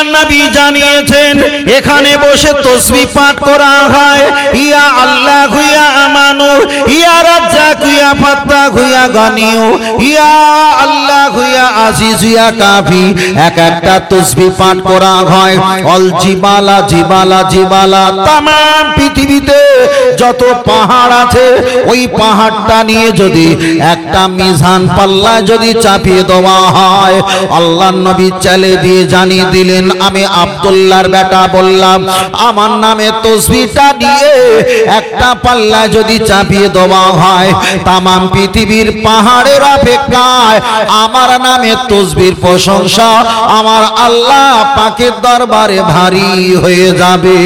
আল্লাহর নবী জানিয়েছেন এখানে বসে তাসবিহ পাঠ করা হয়, ইয়া আল্লাহু ইয়া আমানু ইয়া রাজ্জাকু ইয়া ফাত্তাহু ইয়া গানিয়ু ইয়া আল্লাহু ইয়া আজিজু ইয়া কাফি, এক একটা তাসবিহ পাঠ করা হয়। অল জিবালা জিবালা জিবালা, তামাম পৃথিবীতে যত পাহাড় আছে ওই পাহাড়টা নিয়ে যদি একটা মিজান পাল্লায় যদি চাপিয়ে দেওয়া হয়, আল্লাহর নবী চালে দিয়ে জানিয়ে দিলেন আমি আব্দুল্লাহর বেটা বললাম আমার নামে তাসবিহটা দিয়ে একটা পাল্লায় যদি চাপিয়ে দেওয়া হয়, তামাম পৃথিবীর পাহাড়ের অপেক্ষায় আমার নামে তাসবিহর প্রশংসা আমার আল্লাহ পাকের দরবারে ভারী হয়ে যাবে।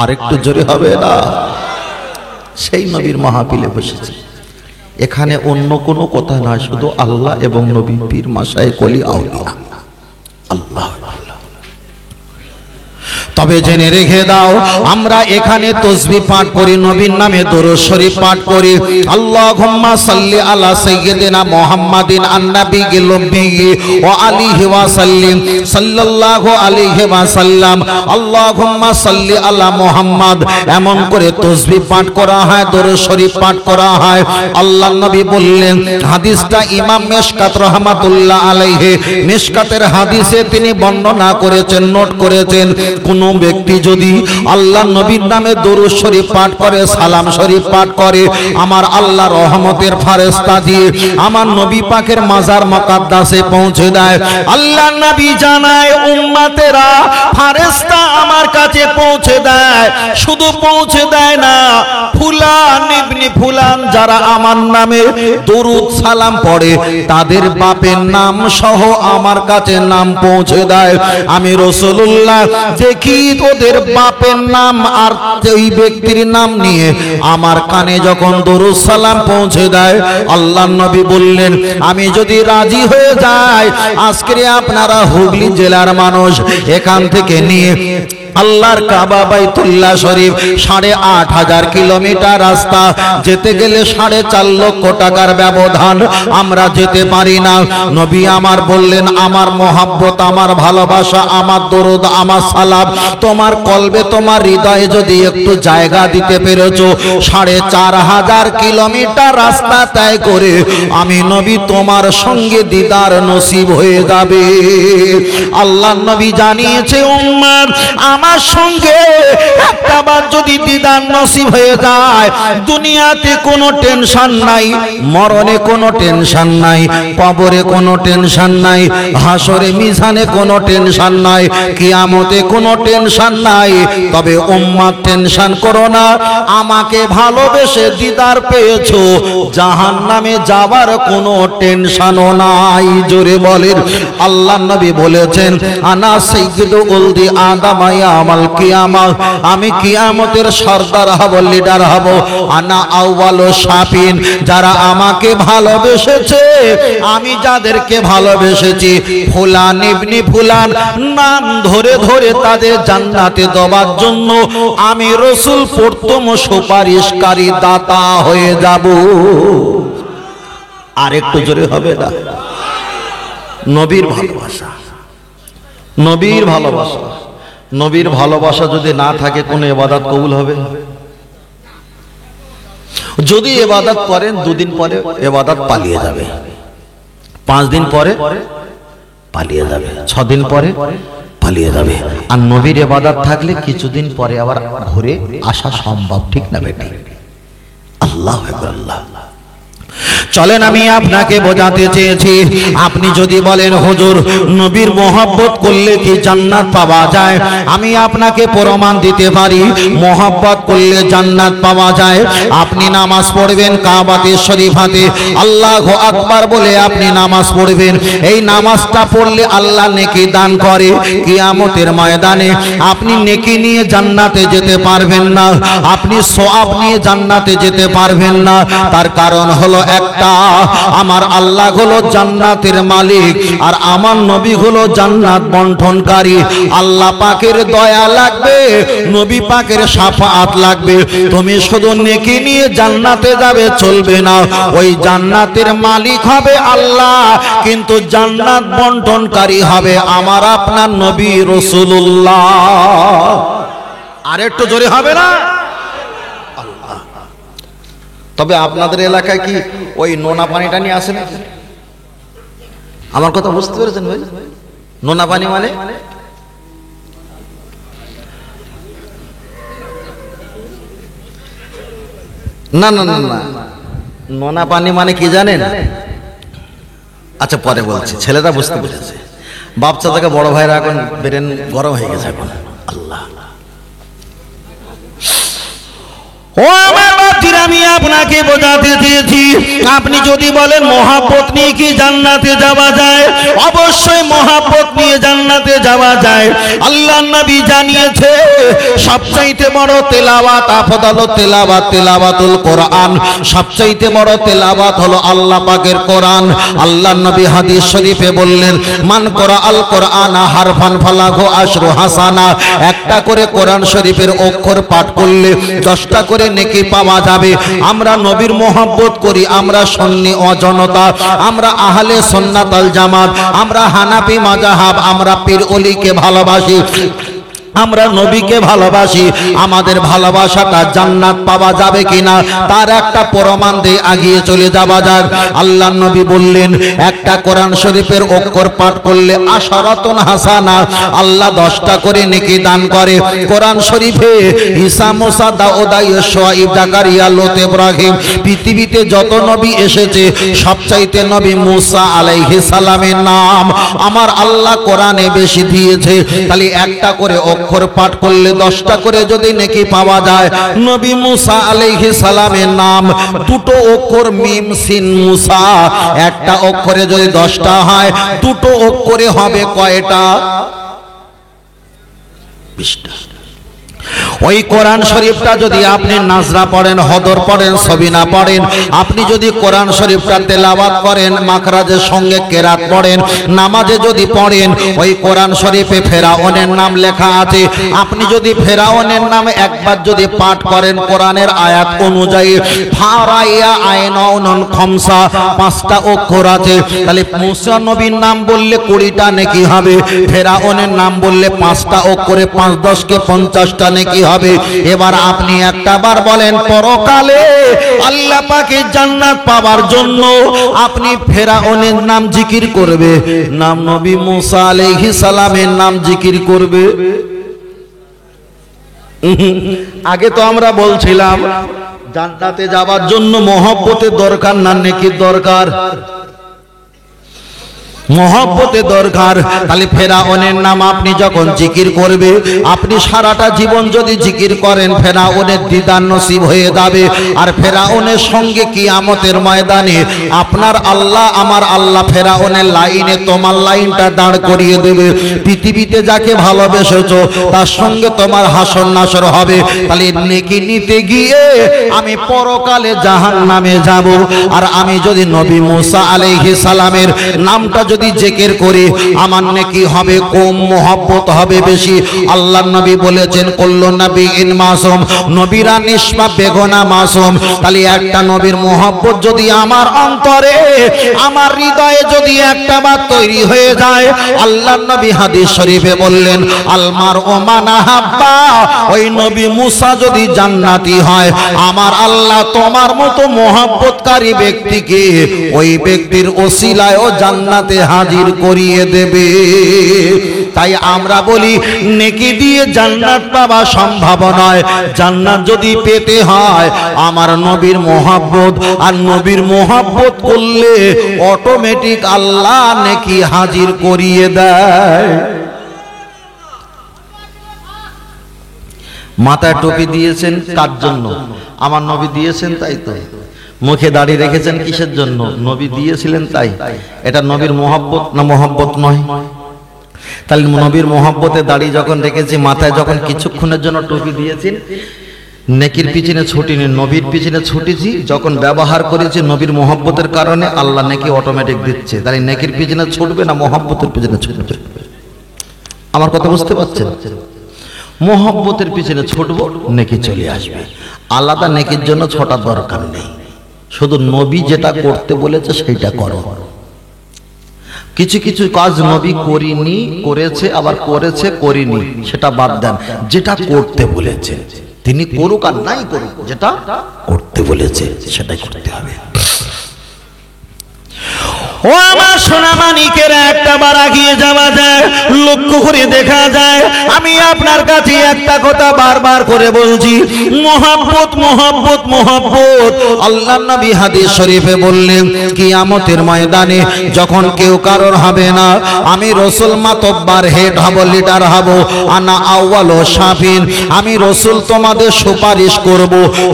আরেকটু জোরে হবে না? সেই নবীর মাহফিলে বসেছে, এখানে অন্য কোনো কথা না, শুধু আল্লাহ এবং নবী, পীর মাশায়েখ ওলি আউলিয়া। আল্লাহ তবে জেনে রেখে দাও, আমরা এখানে তাসবিহ পাঠ করি, নবীর নামে দরুদ শরীফ পাঠ করি। আল্লাহুম্মা সাল্লি আলা সাইয়্যিদিনা মুহাম্মাদিন আন-নাবিয়্যিল উম্মিয়্যি ওয়া আলিহি ওয়া সাল্লিম সাল্লাল্লাহু আলাইহি ওয়া সাল্লাম। আল্লাহুম্মা সাল্লি আলা মুহাম্মাদ, এমন করে তাসবিহ পাঠ করা হয়, দরুদ শরীফ পাঠ করা হয়। আল্লাহর নবী বললেন, হাদিসটা ইমাম মিশকাত রাহমাতুল্লাহ আলাইহি মিশকাতের হাদিসে তিনি বর্ণনা করেছেন, নোট করেছেন, কোন ব্যক্তি যদি আল্লাহ নবীর নামে দরুদ শরীফ পাঠ করে, সালাম শরীফ পাঠ করে, আমার আল্লাহ রহমতের ফেরেশতা দিয়ে আমার নবী পাকের মাজার মুকাদ্দাসে পৌঁছে দেয়। আল্লাহ নবী জানায় উম্মতেরা ফেরেশতা আমার কাছে পৌঁছে দেয়, শুধু পৌঁছে দেয় না, ফুলান ইবনে ফুলান যারা আমার নামে দরুদ সালাম পড়ে তাদের বাপের নাম সহ আমার কাছে নাম পৌঁছে দেয়। আমি রাসূলুল্লাহ দেখি ওদের বাপের নাম আর ওই ব্যক্তির নাম নিয়ে আমার কানে যখন দরুদ সালাম পৌঁছে দেয়, আল্লাহর নবী বললেন আমি যদি রাজি হয়ে যাই, আজকে আপনারা হুগলি জেলার মানুষ, এখান থেকে নিয়ে আল্লাহর কাবা বাইতুল্লাহ শরীফ ৮৫০০ কিলোমিটার রাস্তা, যেতে গেলে ৪.৫ লক্ষ টাকার ব্যবধান, আমরা যেতে পারি না। নবী আমার বললেন আমার মহব্বত, আমার ভালোবাসা, আমার দরুদ, আমার সালাম তোমার কলবে, তোমার হৃদয়ে যদি একটু জায়গা দিতে পেরেছো, ৪৫০০ কিলোমিটার রাস্তা তয় করে আমি নবী তোমার সঙ্গে দিদার নসিব হয়ে যাবে। আল্লাহর নবী জানিয়েছে উম্মত আমার সঙ্গে একটাবার যদি দিদার নসিব হয়ে যায়, দুনিয়াতে কোনো টেনশন নাই, মরণে কোনো টেনশন নাই, কবরে কোনো টেনশন নাই, হাসরে মিজানে কোনো টেনশন নাই, কিয়ামতে কোনো টেনশন নাই। তবে উম্মত টেনশন করো না, আমাকে ভালোবেসে দিদার পেয়েছো, জাহান্নামে যাবার কোনো টেনশনও নাই। জোরে বলেন আল্লাহর নবী বলেছেন আনা সাইয়্যিদু উলদি আদম ইয়াউমাল কিয়ামা, আমি কিয়ামতের সরদার হব, লিডার হব। আনা আউয়ালু শাফিন, যারা আমাকে ভালোবেসেছে, আমি যাদেরকে ভালোবেসেছি, ফুলান ইবনে ফুলান নাম ধরে ধরে তাদের জান্নাতে দেওয়ার জন্য আমি রাসূল প্রথম সুপারিশকারী দাতা হয়ে যাব। আরেকটু জোরে হবে না? নবীর ভালোবাসা, নবীর ভালোবাসা, নবীর ভালোবাসা যদি না থাকে কোনো ইবাদত কবুল হবে? যদি ইবাদত করেন 2 দিন পরে ইবাদত পালিয়ে যাবে, 5 দিন পরে পালিয়ে যাবে, 6 দিন পরে পালিয়ে যাবে। আর নবীর ইবাদত থাকলে কিছুদিন পরে আবার ঘুরে আসা সম্ভব, ঠিক না বেটি? আল্লাহু আকবার। আল্লাহ চলেন আমি আপনাকে বোঝাতে চেয়েছি, আপনি যদি বলেন হুজুর নবীর মহব্বত করলে কি জান্নাত পাওয়া যায়, আমি আপনাকে প্রমাণ দিতে পারি মহব্বত করলে জান্নাত পাওয়া যায়। আপনি নামাজ পড়বেন কাবাতে শরীফাতে, আল্লাহু আকবার বলে আপনি নামাজ পড়বেন, এই নামাজটা পড়লে আল্লাহ নেকি দান করে। কিয়ামতের ময়দানে আপনি নেকি নিয়ে জান্নাতে যেতে পারবেন না, আপনি সওয়াব নিয়ে জান্নাতে যেতে পারবেন না। তার কারণ হলো একটা একটা, আমার আল্লাহ হলো জান্নাতের মালিক আর আমার নবী হলো জান্নাত বন্টনকারী। আল্লাহ পাকের দয়া লাগবে, নবী পাকের শাফাআত লাগবে। তুমি শুধু নেকি নিয়ে জান্নাতে যাবে চলবে না, ওই জান্নাতের মালিক হবে আল্লাহ, কিন্তু জান্নাত বন্টনকারী হবে আমার আপনার নবী রাসূলুল্লাহ। আর একটু জোরে হবে না? আল্লাহ। তবে আপনাদের এলাকায় কি ওই নোনা পানিটা নিয়ে আসে না? আমার কথা বুঝতে পেরেছেন ভাই? নোনা পানি মানে না না না না, নোনা পানি মানে কি জানেন? আচ্ছা পরে বলছি, ছেলেরা বুঝতে পেরেছে। বাচ্চা থেকে বড় ভাইরা এখন ব্রেন গরম হয়ে গেছে এখন। আল্লাহ, ও আমার বাচ্চারা, আমি আপনাকে বোঝাতে চেয়েছি, আপনি যদি বলেন মহব্বত নিয়ে কি জান্নাতে যাওয়া যায়, অবশ্যই মহব্বত নিয়ে জান্নাতে যাওয়া যায়। আল্লাহর নবী জানিয়েছে সবচাইতে বড় তেলাওয়াত আফদাল তেলাওয়াত তেলাওয়াতুল কোরআন, সবচাইতে বড় তেলাওয়াত হলো আল্লাহ পাকের কোরআন। আল্লাহর নবী হাদিস শরীফে বললেন, মান করা আল কোরআন হারফান ফালাহু আশরু হাসানা, একটা করে কোরআন শরীফের অক্ষর পাঠ করলে 10টা করে নেকি পাওয়া যাবে। আমরা নবীর মোহাব্বত করি, আমরা সুন্নি ও জনতা, আমরা আহলে সুন্নাত ওয়াল জামাত, আমরা হানাফি মাযহাব, আমরা পীর ওলিকে ভালোবাসি, আমরা নবীকে ভালোবাসি। আমাদের ভালোবাসাটা জান্নাত পাওয়া যাবে কিনা তার একটা প্রমাণ দিয়ে আগিয়ে চলে যাওয়া যাক। আল্লাহর নবী বললেন, একটা কোরআন শরীফের অক্ষর পাঠ করলে আশরাতুন হাসানা, আল্লাহ 10টা করে নেকি দান করে। কোরআন শরীফে ঈসা, মুসা, দাউদ, শুআইব, জাকারিয়া, লূত, ইব্রাহিম, পৃথিবীতে যত নবী এসেছে সবচাইতে নবী মুসা আলাইহিস সালামের নাম আমার আল্লাহ কোরআনে বেশি দিয়েছে। খালি একটা করে অক্ষর পাঠ করলে 10টা করে যদি নেকি পাওয়া যায়। নবী মুসা আলাইহিস সালামের নাম দুটো অক্ষর, মিম সিন মুসা, একটা অক্ষরে যদি 10টা হয়, দুটো অক্ষরে হবে কয়টা? 20টা। ওই কোরআন শরীফটা যদি আপনি নাজরা পড়েন, হদর পড়েন, সবিনা পড়েন, আপনি যদি কোরআন শরীফটা তেলাওয়াত করেন, মাখরাজের সঙ্গে কেরাত পড়েন, নামাজে যদি পড়েন, ওই কোরআন শরীফে ফেরাউনের নাম লেখা আছে। আপনি যদি ফেরাউনের নাম একবার যদি পাঠ করেন কোরআনের আয়াত অনুযায়ী, ফারাইয়া আইনাউন খমসা, 5টা অক্ষর আছে, তাহলে মুসা নবীর নাম বললে 20টা নেকি হবে, ফেরাউনের নাম বললে 5টা অক্ষরে 5 10 কে 50টা নেকি হবে। এবার আপনি একটা বার বলেন, পরকালে আল্লাহ পাকের জান্নাত পাওয়ার জন্য আপনি ফেরাউনের নাম জিকির করবে, নাম নবী মুসা আলাইহিস সালামের নাম জিকির করবে। আগে তো আমরা বলছিলাম জান্নাতে যাওয়ার জন্য মহব্বতের দরকার না নেকির দরকার? মহব্বতের দরকার। তাহলে ফেরাউনের নাম আপনি যখন জিকির করবে, আপনি সারাটা জীবন যদি জিকির করেন, ফেরাউনের দিদার নসিব হয়ে যাবে। আর ফেরাউনের সঙ্গে কিয়ামতের ময়দানে আপনার আল্লাহ আমার আল্লাহ ফেরাউনের লাইনে তোমার লাইনটা দাঁড় করিয়ে দেবে। পৃথিবীতে যাকে ভালোবেসেছো তার সঙ্গে তোমার হাসর নাসর হবে। তাহলে নেকি নিতে গিয়ে আমি পরকালে জাহান্নামে যাব। আর আমি যদি নবী মুসা আলাইহিস সালামের নামটা যদি জিকির করি, আমার নেকি হবে কম, মহব্বত হবে বেশি। আল্লাহর নবী বলেছেন, কুল্লু নবিয়্যিন মাসুম, নবীরা নিষ্পাপ বেগুনা মাসুম। তাহলে একটা নবীর মহব্বত যদি আমার অন্তরে, আমার হৃদয়ে যদি একটা বার তৈরি হয়ে যায়, আল্লাহর নবী হাদিস শরীফে বললেন, আলমার ও মানা হাব্বা, ওই নবী মুসা যদি জান্নাতি হয়, আমার আল্লাহ তোমার মতো মহব্বতকারী ব্যক্তিকে ওই ব্যক্তির ওসিলায় ও জান্নাতে হাজির করিয়ে দেবে। তাই আমরা বলি নেকি দিয়ে জান্নাত পাওয়া সম্ভব নয়। জান্নাত যদি পেতে হয় আমার নবীর মহব্বত, আর নবীর মহব্বত করলে অটোমেটিক আল্লাহ নেকি হাজির করিয়ে দেয়। মাথায় টুপি দিয়েছেন কার জন্য? আমার নবী দিয়েছেন, তাই তো। মুখে দাড়ি রেখেছেন কিসের জন্য? নবী দিয়েছিলেন তাই। এটা নবীর মহব্বত না মহব্বত নয়? তাহলে নবীর মহব্বতে দাড়ি যখন রেখেছি, মাথায় যখন কিছুক্ষণের জন্য টুপি দিয়েছেন, নেকির পিছনে ছুটিনি, নবীর পিছনে ছুটেছি, যখন ব্যবহার করেছি নবীর মোহাব্বতের কারণে আল্লাহ নেকি অটোমেটিক দিচ্ছে। তাহলে নেকির পিছনে ছুটবে না মোহাব্বতের পিছনে ছুটবে? আমার কথা বুঝতে পারছেন? মোহাব্বতের পিছনে ছুটবো, নেকি চলে আসবে। আলাদা নেকির জন্য ছোটার দরকার নেই, শুধু নবী যেটা করতে বলেছে সেইটা করো। কিছু কিছু কাজ নবী করিনি, করেছে, আবার করেছে করিনি, সেটা বাদ দেন। যেটা করতে বলেছে তিনি করুক আর নাই করুক, যেটা করতে বলেছে সেটাই করতে হবে। ও আমার সোনা মানিকেরা, একটা বার আগিয়ে যাওয়া যায়, লক্ষ্য করে দেখা যায়। আমি আপনার কাছে একটা কথা বারবার করে বলছি, মোহাব্বত মোহাব্বত মোহাব্বত। আল্লাহর নবী হাদিস শরীফে বললেন, কিয়ামতের ময়দানে যখন কেউ কারোর হবে না, আমি রাসূল মাতব্বার হেড হব, লিডার হব। আনা আউয়ালু শাফিন, আমি রাসূল তোমাদের সুপারিশ করব।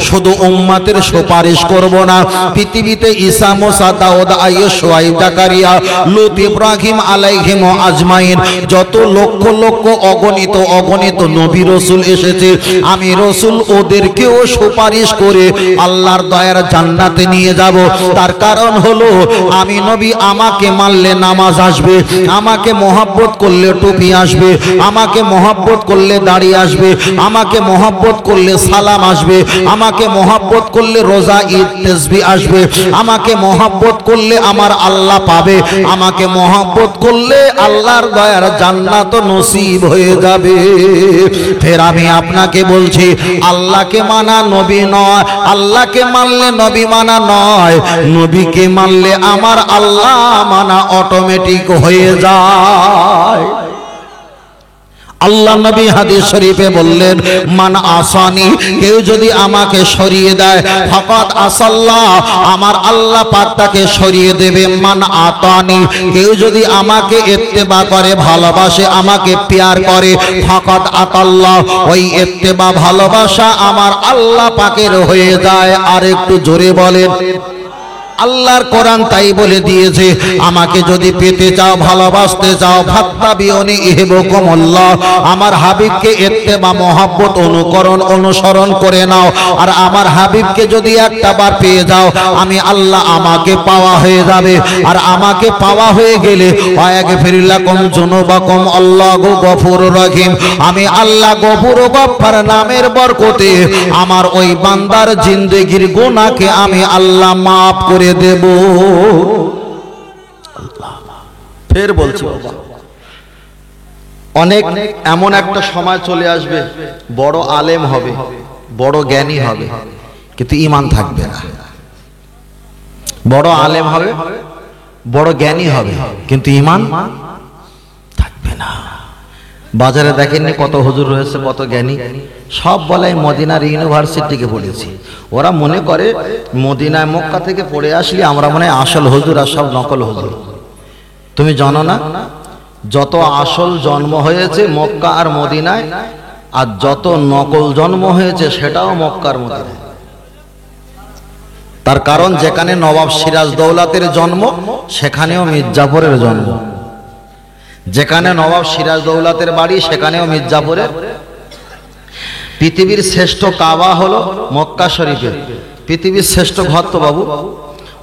শুধু উম্মতের সুপারিশ করব না, পৃথিবীতে ঈসা, মুসা, দাউদ, আইয়ুব, শুআয়ব, জাকারিয়া, লূত, ইব্রাহিম আলাইহিম আজমাইন, যত লক্ষ লক্ষ অগণিত অগণিত নবী রাসূল এসেছে, আমি রাসূল ওদেরকেও সুপারিশ করে আল্লাহর দয়ার জান্নাতে নিয়ে যাব। তার কারণ হলো, আমি নবী, আমাকে মানলে নামাজ আসবে, আমাকে মহব্বত করলে টুপি আসবে, আমাকে মহব্বত করলে দাড়ি আসবে, আমাকে মহব্বত করলে সালাম আসবে, আমাকে মহব্বত করলে রোজা, ঈদ, তাসবিহ আসবে, আমাকে মহব্বত করলে আমার আল্লাহ পাবে, আমাকে মহব্বত করলে আল্লাহর দয়ার জান্নাত নসিব হয়ে যাবে। ফের আমি আপনাকে বলছি, আল্লাহকে মানা নবী নয়, আল্লাহকে মানলে নবী মানা নয়, নবীকে মানলে আমার আল্লাহ মানা অটোমেটিক হয়ে যায়। আল্লাহ নবী হাদিস শরীফে বললেন, মান আসানি, কেউ যদি আমাকে সরিয়ে দেয়, ফাকাত আসাল্লাহ, আমার আল্লাহ পাক তাকে সরিয়ে দেবে। মান আতানি, কেউ যদি আমাকে ইত্তেবা করে, ভালোবাসে, আমাকে প্যার করে, ফাকাত আতাল্লাহ, ওই ইত্তেবা ভালোবাসা আমার আল্লাহ পাকের হয়ে যায়। আর একটু জোরে বলেন। আল্লাহর কোরআন তাই বলে দিয়েছে, আমাকে যদি পেতে চাও, ভালোবাসতে চাও, ফাত্তাবিউনি ইহবুকুমুল্লাহ, আমার হাবিবকে ইত্তেবা মহব্বত অনুকরণ অনুসরণ করে নাও। আর আমার হাবিবকে যদি একটা বার পেয়ে যাও, আমি আল্লাহ আমাকে পাওয়া হয়ে যাবে। আর আমাকে পাওয়া হয়ে গেলে ওয়াগফির লাকুম যুনুবাকুম, আল্লাহু গফুরুর রহিম, আমি আল্লাহ গফুর ও গফফার নামের বরকতে আমার ওই বান্দার জিন্দেগির গুনাহকে আমি আল্লাহ মাফ করে দেব। ফের বলছি, অনেক এমন একটা সময় চলে আসবে, বড় আলেম হবে, বড় জ্ঞানী হবে, কিন্তু ঈমান থাকবে না। বড় আলেম হবে, বড় জ্ঞানী হবে, কিন্তু ঈমান থাকবে না। বাজারে দেখেননি কত হুজুর রয়েছে, কত জ্ঞানী, সব বলে মদিনার ইউনিভার্সিটিকে পড়েছি। ওরা মনে করে মদিনায় মক্কা থেকে পড়ে আসলে আমরা মনে হয় আসল হুজুর, আর সব নকল হুজুর। তুমি জানো না, যত আসল জন্ম হয়েছে মক্কা আর মদিনায়, আর যত নকল জন্ম হয়েছে সেটাও মক্কার মদিনায়। তার কারণ, যেখানে নবাব সিরাজ দৌলতের জন্ম, সেখানেও মির্জাফরের জন্ম। যেখানে নবাব সিরাজ দৌলতের বাড়ি, সেখানেও মির্জাফরের। পৃথিবীর শ্রেষ্ঠ কাবা হলো মক্কা শরীফের। পৃথিবীর শ্রেষ্ঠ ঘর তো বাবু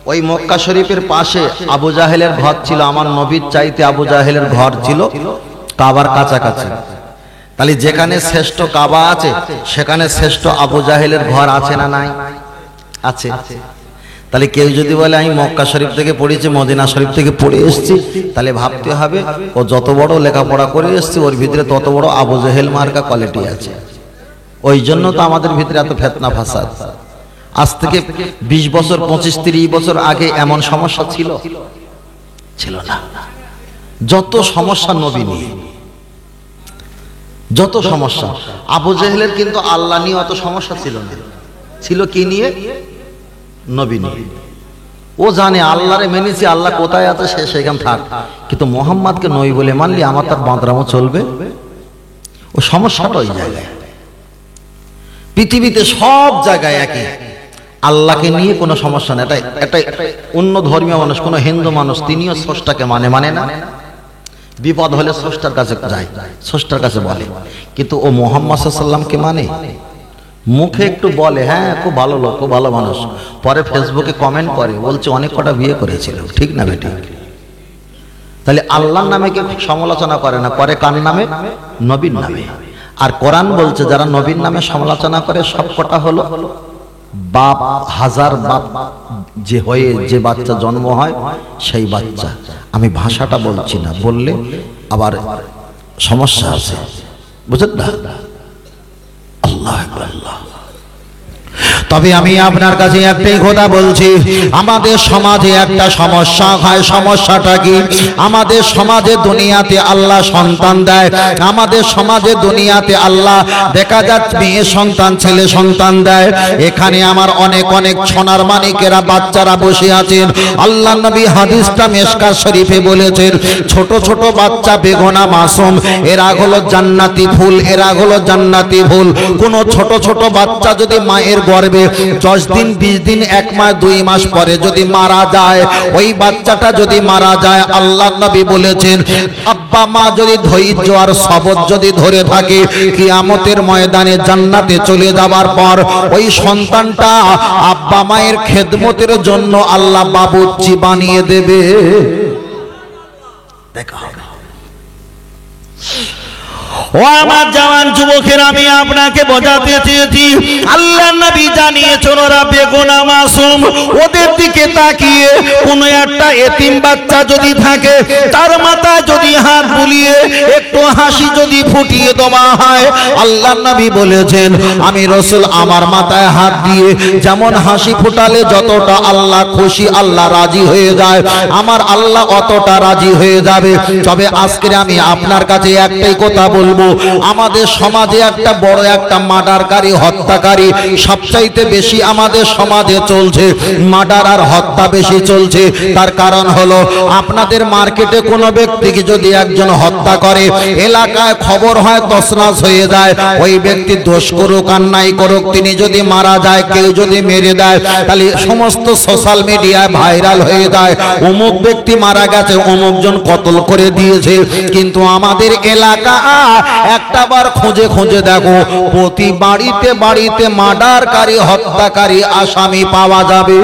ওই মক্কা শরীফের পাশে আবু জাহেলের ঘর ছিল। আমার নবীর চাইতে আবু জাহেলের ঘর ছিল কাবার কাছাকাছি। তাহলে যেখানে শ্রেষ্ঠ কাবা আছে, সেখানে শ্রেষ্ঠ আবু জাহেলের ঘর আছে না নাই? আছে। তাহলে কেউ যদি বলে আমি মক্কা শরীফ থেকে পড়েছি, মদিনা শরীফ থেকে পড়ে এসেছি, তাহলে ভাবতে হবে ও যত বড় লেখাপড়া করে এসছে, ওর ভিতরে তত বড় আবু জাহেল মার্কা কোয়ালিটি আছে। ওই জন্য তো আমাদের ভিতরে এত ফেতনা ফাসাদ। আজ থেকে 20 বছর 25-30 বছর আগে এমন সমস্যা ছিল না। যত সমস্যা নবী নিয়ে, যত সমস্যা। আবু জাহেলের কিন্তু আল্লাহ নিয়ে অত সমস্যা ছিল না, ছিল কি নিয়ে? নবী নিয়ে। ও জানে আল্লাহরে মেনেছি, আল্লাহ কোথায় আছে সে সেখানে থাক, কিন্তু মোহাম্মদকে নবী বলে মানলি আমার তার বাঁদরামো চলবে। ও সমস্যাটা ওই জায়গায়। পৃথিবীতে সব জায়গায় একই, আল্লাহকে নিয়ে কোনো সমস্যা নেই। এটা অন্য ধর্মীয় মানুষ, কোনো হিন্দু মানুষ, তিনিও স্রষ্টাকে মানে না। বিপদ হলে স্রষ্টার কাছে যায়, স্রষ্টার কাছে বলে, কিন্তু ও মুহাম্মদ সাল্লাল্লাহু আলাইহি ওয়াসাল্লামকে মানে। মুখে একটু বলে হ্যাঁ খুব ভালো লোক, খুব ভালো মানুষ, পরে ফেসবুকে কমেন্ট করে বলছে অনেক কটা বিয়ে করেছিল। ঠিক না বেটি? তাহলে আল্লাহর নামে কেউ সমালোচনা করে না, করে কার নামে? নবীর নামে। আর কোরআন বলছে যারা নবীর নামে সমালোচনা করে সব কটা হলো বাপ, হাজার বাপ যে হয়ে যে বাচ্চা জন্ম হয় সেই বাচ্চা। আমি ভাষাটা বলছি না, বললে আবার সমস্যা আছে, বুঝলেন না? আল্লাহ আল্লাহ। তবে আমি আপনার কাছে একটাই কথা বলছি, আমাদের সমাজে একটা সমস্যা হয়। সমস্যাটা কি? আমাদের সমাজে দুনিয়াতে আল্লাহ সন্তান দেয়, আমাদের সমাজে দুনিয়াতে আল্লাহ দেখা যাচ্ছে মেয়ে সন্তান, ছেলে সন্তান দেয়। এখানে আমার অনেক অনেক সোনার মানিকেরা বাচ্চারা বসে আছেন। আল্লাহ নবী হাদিসটা মিশকাত শরীফে বলেছেন, ছোট ছোট বাচ্চা বেগুনা মাসুম, এরা হলো জান্নাতি ফুল, এরা হলো জান্নাতি ফুল। কোন ছোট ছোট বাচ্চা যদি মায়ের গর্ভে 10 দিন 20 দিন 1 মাস 2 মাস পরে যদি মারা যায়, ওই বাচ্চাটা যদি মারা যায়, আল্লাহ নবী বলেছেন আব্বা মা যদি ধৈর্য আর সবর যদি ধরে থাকে, কিয়ামতের ময়দানে জান্নাতে চলে যাবার পর ওই সন্তানটা আব্বা মায়ের খেদমতের জন্য আল্লাহ বাবুর্চি বানিয়ে দেবে। দেখা হবে। ও আমার জওয়ান যুবকের, আমি আপনাকে বোঝাতে চেয়েছি আল্লাহ নবী জানিয়েছেন ওরা বেগুনা মাসুম। ওদের দিকে তাকিয়ে কোন একটা এতিম বাচ্চা যদি থাকে, তার মাথায় যদি হাত বুলিয়ে একটু হাসি যদি ফুটিয়ে দেওয়া হয়, আল্লাহ নবী বলেছেন আমি রাসূল আমার মাথায় হাত দিয়ে যেমন হাসি ফুটালে যতটা আল্লাহ খুশি, আল্লাহ রাজি হয়ে যায়, আমার আল্লাহ অতটা রাজি হয়ে যাবে। তবে আজকে আমি আপনার কাছে একটাই কথা বলবো, আমাদের সমাজে একটা বড় একটা মার্ডারকারী, হত্যাকারী সবচাইতে বেশি আমাদের সমাজে চলছে। মার্ডার আর হত্যা বেশি চলছে। তার কারণ হলো আপনাদের মার্কেটে কোনো ব্যক্তিকে যদি একজন হত্যা করে, এলাকায় খবর হয় তছনছ হয়ে যায়। ওই ব্যক্তি দোষ করুক আর নাই করুক, তিনি যদি মারা যায়, কেউ যদি মেরে দেয়, তাহলে সমস্ত সোশ্যাল মিডিয়ায় ভাইরাল হয়ে যায়, অমুক ব্যক্তি মারা গেছে, অমুক জন কতল করে দিয়েছে। কিন্তু আমাদের এলাকা একটা বার খুঁজে খুঁজে দেখো, প্রতি বাড়িতে বাড়িতে মার্ডারকারী, হত্যাকারী আসামি পাওয়া যাবে।